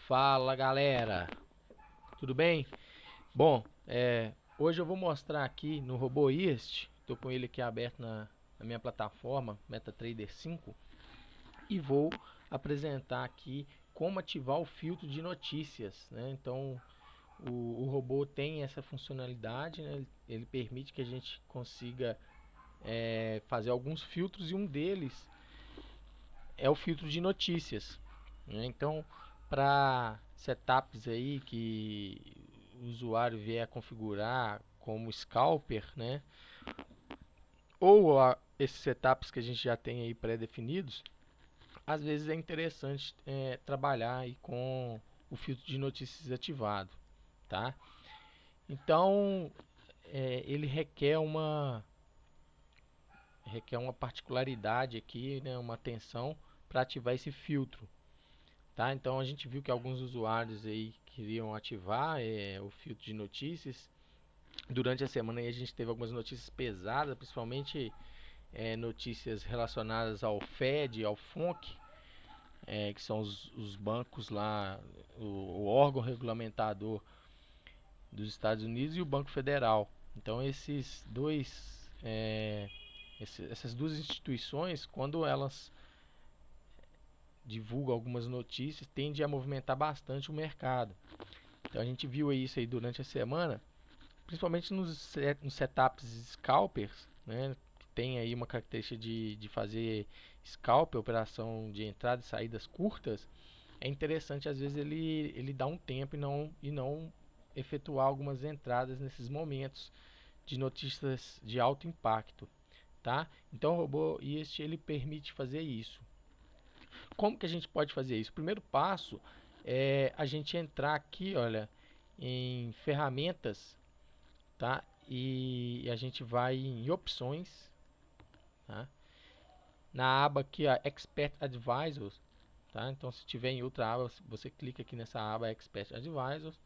Fala galera, tudo bem? Bom, hoje eu vou mostrar aqui no RoboIst, estou com ele aqui aberto na minha plataforma MetaTrader 5 e vou apresentar aqui como ativar o filtro de notícias, né? Então o robô tem essa funcionalidade, né? Ele permite que a gente consiga fazer alguns filtros e um deles é o filtro de notícias, né? Então, para setups aí que o usuário vier a configurar como scalper, né? Ou esses setups que a gente já tem aí pré-definidos, às vezes é interessante trabalhar aí com o filtro de notícias ativado, tá? Então, ele requer uma particularidade aqui, né? Uma atenção para ativar esse filtro. Tá? Então a gente viu que alguns usuários aí queriam ativar o filtro de notícias. Durante a semana aí a gente teve algumas notícias pesadas, principalmente notícias relacionadas ao Fed, ao FONC, que são os bancos lá, o órgão regulamentador dos Estados Unidos e o Banco Federal. Então essas duas instituições, quando elas divulgam algumas notícias, tende a movimentar bastante o mercado. Então a gente viu isso aí durante a semana, principalmente nos setups scalpers, né, que tem aí uma característica de fazer scalper, operação de entrada e saídas curtas. É interessante às vezes ele dar um tempo e não efetuar algumas entradas nesses momentos de notícias de alto impacto, tá? Então o robô ele permite fazer isso. Como que a gente pode fazer isso? O primeiro passo é a gente entrar aqui, olha, em ferramentas, tá? E a gente vai em opções, tá? Na aba aqui, a Expert Advisors, tá? Então se tiver em outra aba, você clica aqui nessa aba Expert Advisors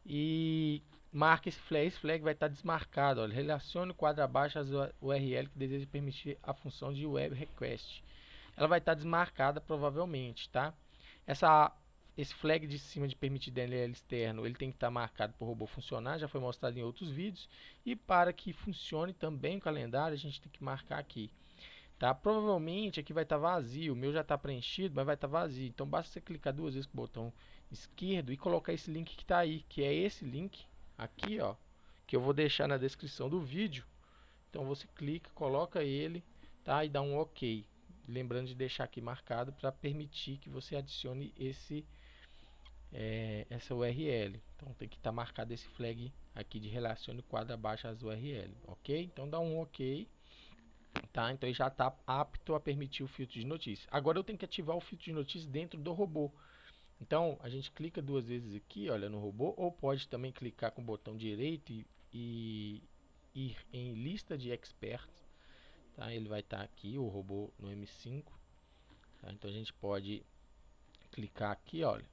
e marca esse flag vai estar desmarcado, olha, relacione o quadro abaixo as URL que deseja permitir a função de web request. Ela vai estar desmarcada provavelmente, tá? Esse flag de cima de permitir DLL externo, ele tem que estar marcado para o robô funcionar, já foi mostrado em outros vídeos. E para que funcione também o calendário, a gente tem que marcar aqui, tá? Provavelmente aqui vai estar vazio, o meu já está preenchido, mas vai estar vazio. Então basta você clicar duas vezes com o botão esquerdo e colocar esse link que está aí, que é esse link aqui, ó, que eu vou deixar na descrição do vídeo. Então você clica, coloca ele, tá? E dá um OK. Lembrando de deixar aqui marcado para permitir que você adicione essa URL. Então tem que estar marcado esse flag aqui de relacione o quadro abaixo as URL, ok? Então dá um OK, tá? Então ele já está apto a permitir o filtro de notícias. Agora eu tenho que ativar o filtro de notícias dentro do robô. Então a gente clica duas vezes aqui, olha, no robô, ou pode também clicar com o botão direito e ir em lista de experts, tá? Ele vai estar aqui, o robô no M5, tá? Então a gente pode clicar aqui, olha,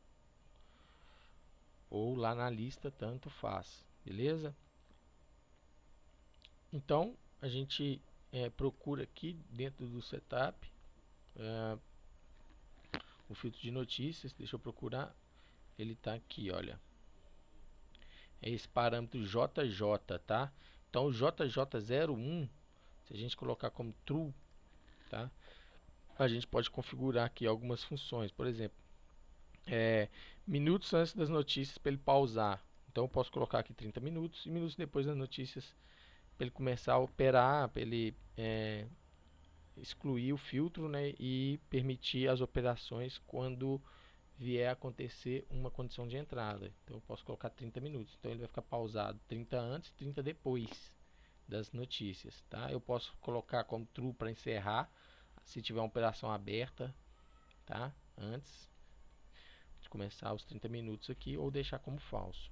ou lá na lista, tanto faz, beleza? Então a gente procura aqui dentro do setup o filtro de notícias. Deixa eu procurar, ele está aqui, olha, é esse parâmetro JJ, tá? Então o JJ01, se a gente colocar como true, tá? A gente pode configurar aqui algumas funções, por exemplo, minutos antes das notícias para ele pausar. Então eu posso colocar aqui 30 minutos e minutos depois das notícias para ele começar a operar, para ele excluir o filtro, né, e permitir as operações quando vier a acontecer uma condição de entrada. Então eu posso colocar 30 minutos. Então ele vai ficar pausado 30 antes e 30 depois das notícias, tá? Eu posso colocar como true para encerrar, se tiver uma operação aberta, tá? Antes de começar os 30 minutos aqui, ou deixar como falso.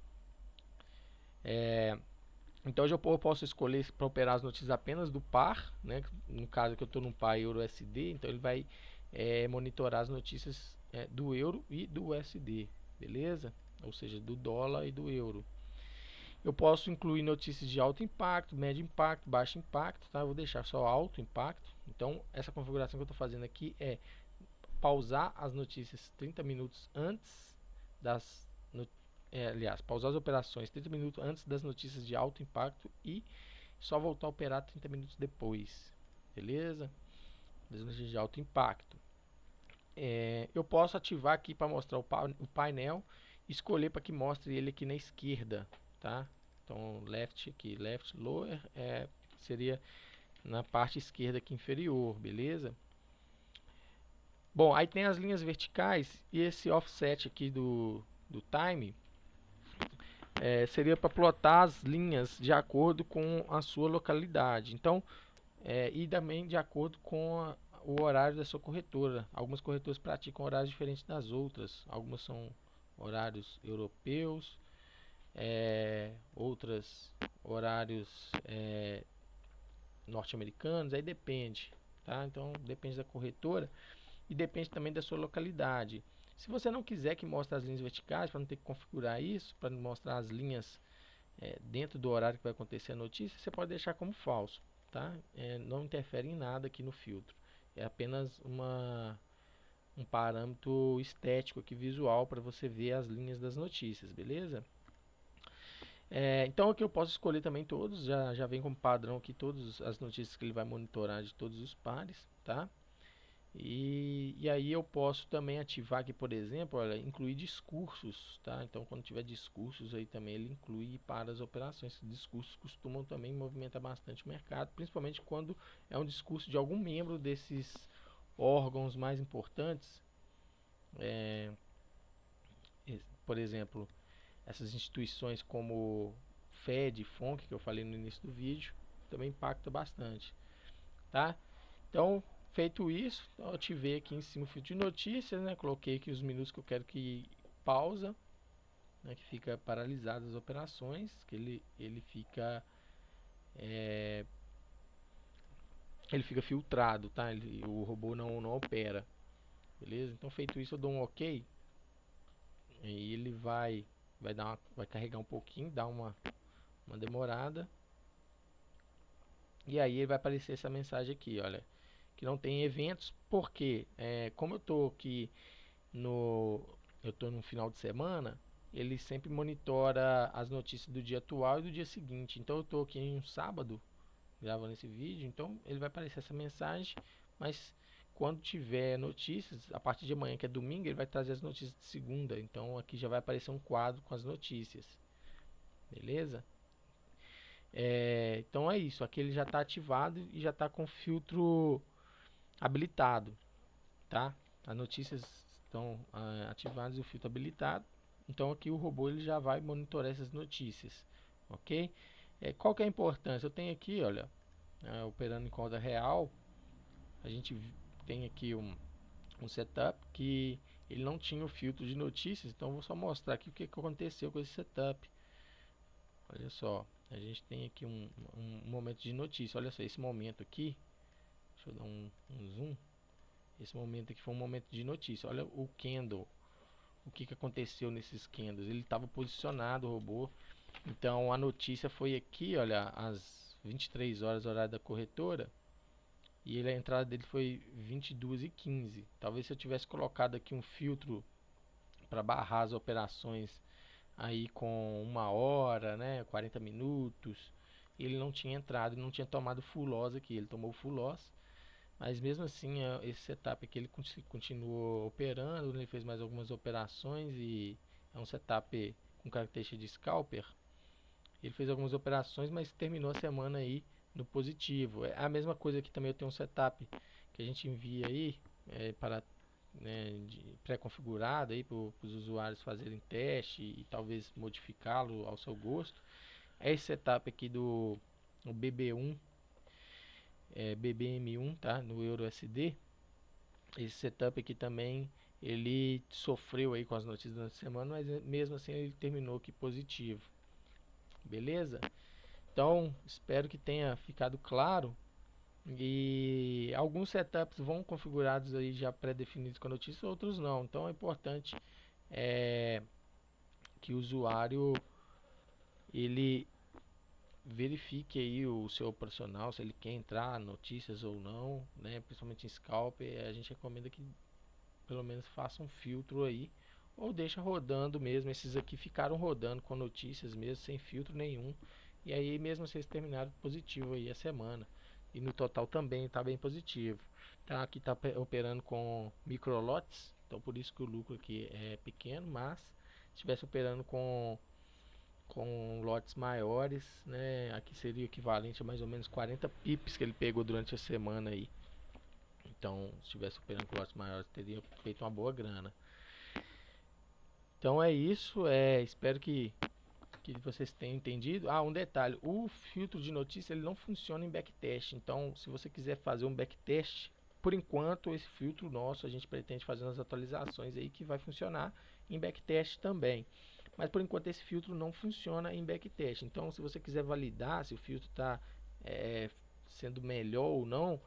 Então eu posso escolher para operar as notícias apenas do par, né? No caso que eu estou num par euro-USD, então ele vai monitorar as notícias do euro e do USD, beleza? Ou seja, do dólar e do euro. Eu posso incluir notícias de alto impacto, médio impacto, baixo impacto, tá? Eu vou deixar só alto impacto. Então essa configuração que eu estou fazendo aqui é pausar as notícias 30 minutos antes das aliás, pausar as operações 30 minutos antes das notícias de alto impacto e só voltar a operar 30 minutos depois, beleza? Das notícias de alto impacto. Eu posso ativar aqui para mostrar o painel, escolher para que mostre ele aqui na esquerda, tá? Então left aqui, left lower seria na parte esquerda aqui inferior, beleza? Bom, aí tem as linhas verticais e esse offset aqui do time seria para plotar as linhas de acordo com a sua localidade. Então, e também de acordo com o horário da sua corretora. Algumas corretoras praticam horários diferentes das outras. Algumas são horários europeus, outras horários norte-americanos. Aí depende, tá? Então depende da corretora e depende também da sua localidade. Se você não quiser que mostre as linhas verticais, para não ter que configurar isso, para mostrar as linhas dentro do horário que vai acontecer a notícia, você pode deixar como falso, tá? Não interfere em nada aqui no filtro. É apenas um parâmetro estético aqui, visual, para você ver as linhas das notícias, beleza? Então aqui eu posso escolher também todos, já vem como padrão aqui todas as notícias que ele vai monitorar de todos os pares, tá? E aí eu posso também ativar aqui, por exemplo, olha, incluir discursos, tá? Então quando tiver discursos aí também ele inclui para as operações. Discursos costumam também movimentar bastante o mercado, principalmente quando é um discurso de algum membro desses órgãos mais importantes. Por exemplo, essas instituições como Fed, FONC, que eu falei no início do vídeo, também impacta bastante, tá? Então, feito isso, eu ativei aqui em cima o filtro de notícias, né? Coloquei aqui os minutos que eu quero que pausa, né? Que fica paralisado as operações, que ele fica filtrado, tá? O robô não opera, beleza? Então, feito isso, eu dou um OK e ele vai carregar um pouquinho, dar uma demorada. E aí vai aparecer essa mensagem aqui, olha, que não tem eventos, porque como eu estou aqui eu estou no final de semana, ele sempre monitora as notícias do dia atual e do dia seguinte. Então eu estou aqui em um sábado gravando esse vídeo, então ele vai aparecer essa mensagem, mas quando tiver notícias, a partir de amanhã, que é domingo, ele vai trazer as notícias de segunda. Então aqui já vai aparecer um quadro com as notícias, beleza? Então é isso, aqui ele já está ativado e já está com filtro habilitado, tá? As notícias estão ativadas e o filtro habilitado. Então aqui o robô ele já vai monitorar essas notícias, ok? Qual que é a importância? Eu tenho aqui, olha, operando em conta real, a gente tem aqui um setup que ele não tinha o filtro de notícias, então eu vou só mostrar aqui o que aconteceu com esse setup. Olha só, a gente tem aqui um momento de notícia. Olha só, esse momento aqui, deixa eu dar um zoom. Esse momento aqui foi um momento de notícia. Olha o candle, o que aconteceu nesses candles. Ele estava posicionado, o robô. Então a notícia foi aqui, olha, às 23 horas, horário da corretora. E a entrada dele foi 22h15. Talvez se eu tivesse colocado aqui um filtro para barrar as operações aí com 1 hora, né, 40 minutos, ele não tinha entrado, não tinha tomado full loss aqui. Ele tomou full loss, mas mesmo assim esse setup aqui ele continuou operando. Ele fez mais algumas operações e é um setup com característica de scalper. Ele fez algumas operações, mas terminou a semana aí no positivo. É a mesma coisa aqui também. Eu tenho um setup que a gente envia aí para pré-configurado aí para os usuários fazerem teste e talvez modificá-lo ao seu gosto. É esse setup aqui do BB1, BBM1, tá? No EURUSD. Esse setup aqui também ele sofreu aí com as notícias da semana, mas mesmo assim ele terminou aqui positivo, beleza? Então espero que tenha ficado claro. E alguns setups vão configurados aí já pré-definidos com a notícia, outros não. Então é importante que o usuário ele verifique aí o seu operacional, se ele quer entrar notícias ou não, né? Principalmente em scalper, a gente recomenda que pelo menos faça um filtro aí, ou deixa rodando mesmo. Esses aqui ficaram rodando com notícias mesmo, sem filtro nenhum. E aí mesmo vocês terminaram positivo aí a semana. E no total também está bem positivo. Tá, aqui está operando com microlotes, então por isso que o lucro aqui é pequeno, mas se estivesse operando com lotes maiores, né, aqui seria equivalente a mais ou menos 40 pips que ele pegou durante a semana aí. Então, se estivesse operando com lotes maiores, teria feito uma boa grana. Então é isso, espero que vocês tenham entendido. Ah, um detalhe, o filtro de notícia ele não funciona em backtest. Então, se você quiser fazer um backtest, por enquanto esse filtro nosso a gente pretende fazer umas atualizações aí que vai funcionar em backtest também. Mas por enquanto esse filtro não funciona em backtest. Então, se você quiser validar se o filtro está sendo melhor ou não,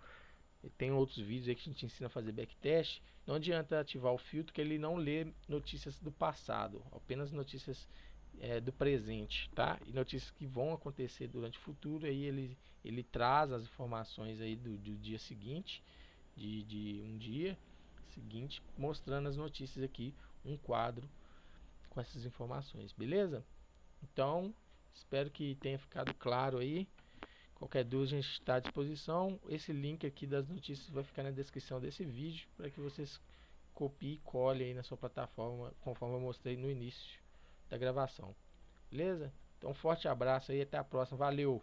tem outros vídeos aí que a gente ensina a fazer backtest. Não adianta ativar o filtro que ele não lê notícias do passado, apenas notícias do presente, tá? E notícias que vão acontecer durante o futuro, aí ele traz as informações aí do dia seguinte, de um dia seguinte, mostrando as notícias aqui, um quadro com essas informações, beleza? Então, espero que tenha ficado claro aí. Qualquer dúvida a gente está à disposição. Esse link aqui das notícias vai ficar na descrição desse vídeo para que vocês copiem e colhem aí na sua plataforma, conforme eu mostrei no início da gravação. Beleza? Então, um forte abraço aí, até a próxima. Valeu!